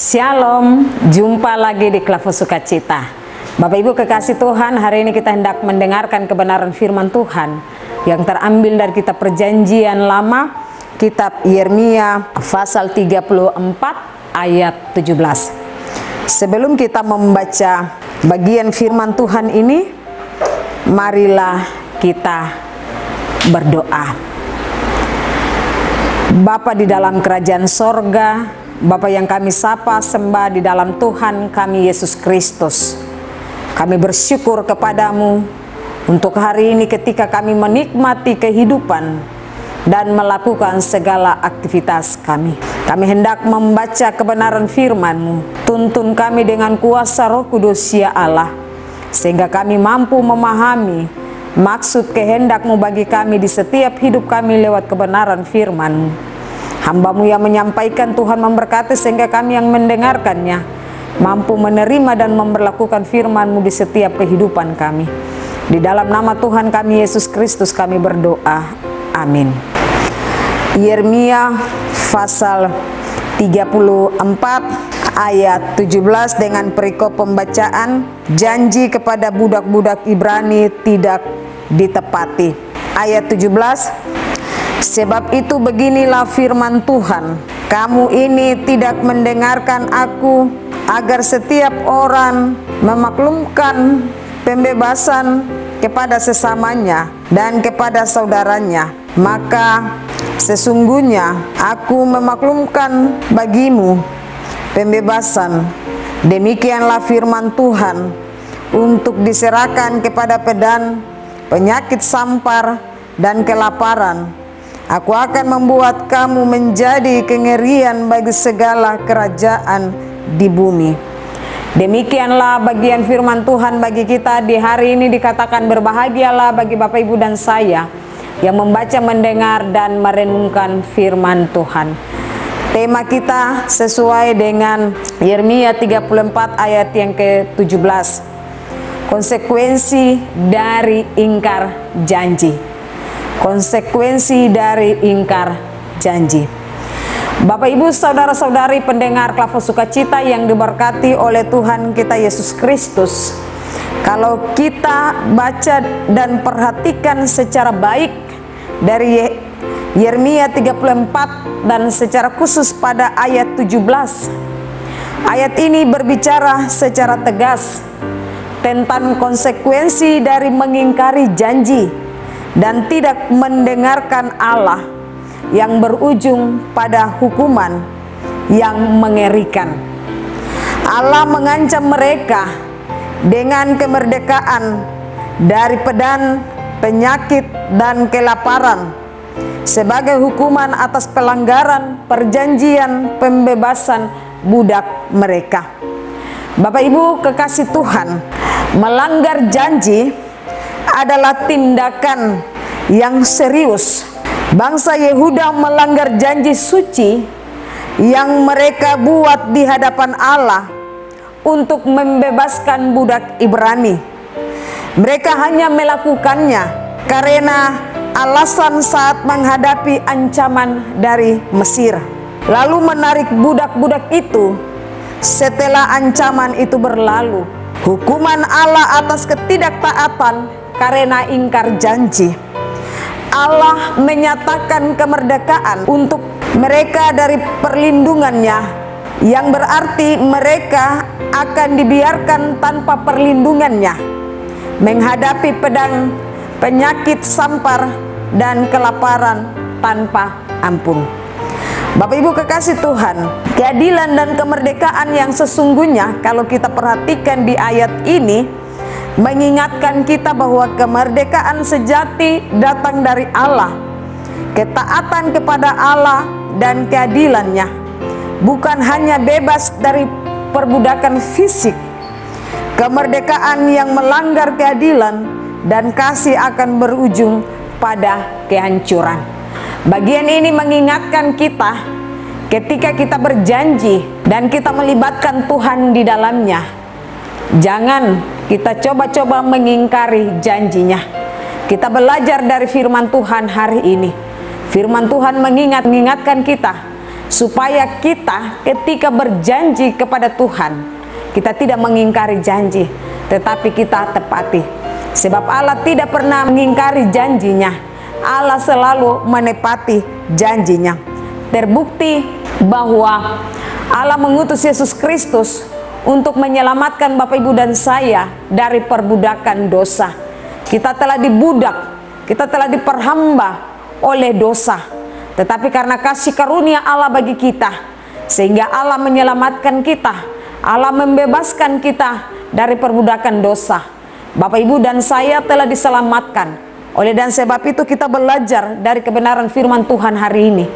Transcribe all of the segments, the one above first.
Shalom, jumpa lagi di Klavo Sukacita. Bapak Ibu kekasih Tuhan, hari ini kita hendak mendengarkan kebenaran firman Tuhan yang terambil dari kitab Perjanjian Lama, kitab Yeremia pasal 34 ayat 17. Sebelum kita membaca bagian firman Tuhan ini, marilah kita berdoa. Bapa di dalam kerajaan sorga, Bapa yang kami sapa sembah di dalam Tuhan kami Yesus Kristus, kami bersyukur kepadamu untuk hari ini ketika kami menikmati kehidupan dan melakukan segala aktivitas kami. Kami hendak membaca kebenaran firman-Mu. Tuntun kami dengan kuasa Roh Kudus ya Allah, sehingga kami mampu memahami maksud kehendak-Mu bagi kami di setiap hidup kami lewat kebenaran firman-Mu. Hamba-Mu yang menyampaikan, Tuhan memberkati sehingga kami yang mendengarkannya mampu menerima dan memperlakukan firman-Mu di setiap kehidupan kami. Di dalam nama Tuhan kami Yesus Kristus kami berdoa. Amin. Yeremia pasal 34 ayat 17 dengan perikop pembacaan, janji kepada budak-budak Ibrani tidak ditepati. Ayat 17, sebab itu beginilah firman Tuhan, kamu ini tidak mendengarkan aku, agar setiap orang memaklumkan pembebasan kepada sesamanya dan kepada saudaranya. Maka sesungguhnya aku memaklumkan bagimu pembebasan. Demikianlah firman Tuhan, untuk diserahkan kepada pedang, penyakit sampar, dan kelaparan. Aku akan membuat kamu menjadi kengerian bagi segala kerajaan di bumi. Demikianlah bagian firman Tuhan bagi kita di hari ini. Dikatakan berbahagialah bagi Bapak Ibu dan saya yang membaca, mendengar, dan merenungkan firman Tuhan. Tema kita sesuai dengan Yeremia 34 ayat yang ke-17. Konsekuensi dari ingkar janji. Konsekuensi dari ingkar janji. Bapak Ibu saudara-saudari pendengar Klavo Sukacita yang diberkati oleh Tuhan kita Yesus Kristus, kalau kita baca dan perhatikan secara baik dari Yeremia 34 dan secara khusus pada ayat 17, ayat ini berbicara secara tegas tentang konsekuensi dari mengingkari janji dan tidak mendengarkan Allah, yang berujung pada hukuman yang mengerikan. Allah mengancam mereka dengan kemerdekaan dari pedang, penyakit, dan kelaparan sebagai hukuman atas pelanggaran perjanjian pembebasan budak mereka. Bapak Ibu kekasih Tuhan, melanggar janji adalah tindakan yang serius. Bangsa Yehuda melanggar janji suci yang mereka buat di hadapan Allah untuk membebaskan budak Ibrani. Mereka hanya melakukannya karena alasan saat menghadapi ancaman dari Mesir, lalu menarik budak-budak itu setelah ancaman itu berlalu. Hukuman Allah atas ketidaktaatan karena ingkar janji. Allah menyatakan kemerdekaan untuk mereka dari perlindungannya, yang berarti mereka akan dibiarkan tanpa perlindungannya menghadapi pedang, penyakit sampar, dan kelaparan tanpa ampun. Bapak Ibu kekasih Tuhan, keadilan dan kemerdekaan yang sesungguhnya kalau kita perhatikan di ayat ini mengingatkan kita bahwa kemerdekaan sejati datang dari Allah. Ketaatan kepada Allah dan keadilannya bukan hanya bebas dari perbudakan fisik. Kemerdekaan yang melanggar keadilan dan kasih akan berujung pada kehancuran. Bagian ini mengingatkan kita ketika kita berjanji dan kita melibatkan Tuhan di dalamnya, jangan kita coba-coba mengingkari janjinya. Kita belajar dari firman Tuhan hari ini. Firman Tuhan mengingatkan kita supaya kita ketika berjanji kepada Tuhan, kita tidak mengingkari janji, tetapi kita tepati. Sebab Allah tidak pernah mengingkari janjinya, Allah selalu menepati janjinya. Terbukti bahwa Allah mengutus Yesus Kristus untuk menyelamatkan Bapak Ibu dan saya dari perbudakan dosa. Kita telah dibudak, kita telah diperhamba oleh dosa, tetapi karena kasih karunia Allah bagi kita, sehingga Allah menyelamatkan kita, Allah membebaskan kita dari perbudakan dosa. Bapak Ibu dan saya telah diselamatkan. Oleh dan sebab itu kita belajar dari kebenaran firman Tuhan hari ini,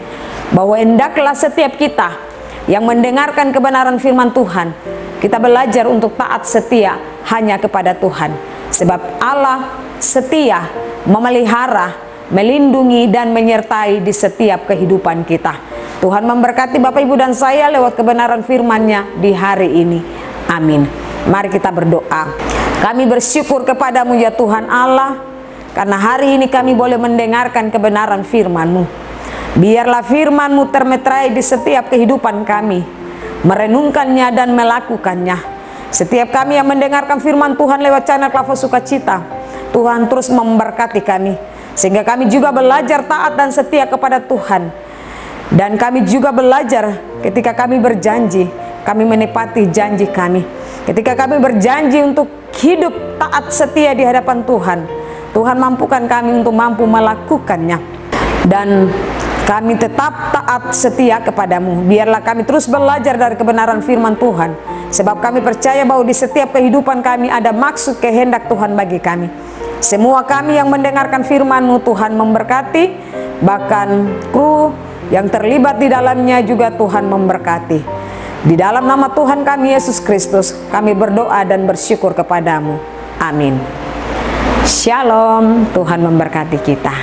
bahwa hendaklah setiap kita yang mendengarkan kebenaran firman Tuhan, kita belajar untuk taat setia hanya kepada Tuhan. Sebab Allah setia memelihara, melindungi dan menyertai di setiap kehidupan kita. Tuhan memberkati Bapak Ibu dan saya lewat kebenaran firman-Nya di hari ini. Amin. Mari kita berdoa. Kami bersyukur kepadamu ya Tuhan Allah, karena hari ini kami boleh mendengarkan kebenaran firman-Mu. Biarlah firman-Mu termeterai di setiap kehidupan kami, merenungkannya dan melakukannya. Setiap kami yang mendengarkan firman Tuhan lewat channel Klavo Sukacita, Tuhan terus memberkati kami, sehingga kami juga belajar taat dan setia kepada Tuhan. Dan kami juga belajar ketika kami berjanji, kami menepati janji kami. Ketika kami berjanji untuk hidup taat setia di hadapan Tuhan, Tuhan mampukan kami untuk mampu melakukannya. Dan kami tetap taat setia kepadamu. Biarlah kami terus belajar dari kebenaran firman Tuhan, sebab kami percaya bahwa di setiap kehidupan kami ada maksud kehendak Tuhan bagi kami. Semua kami yang mendengarkan firman-Mu, Tuhan memberkati, bahkan kru yang terlibat di dalamnya juga Tuhan memberkati. Di dalam nama Tuhan kami Yesus Kristus, kami berdoa dan bersyukur kepadamu. Amin. Shalom, Tuhan memberkati kita.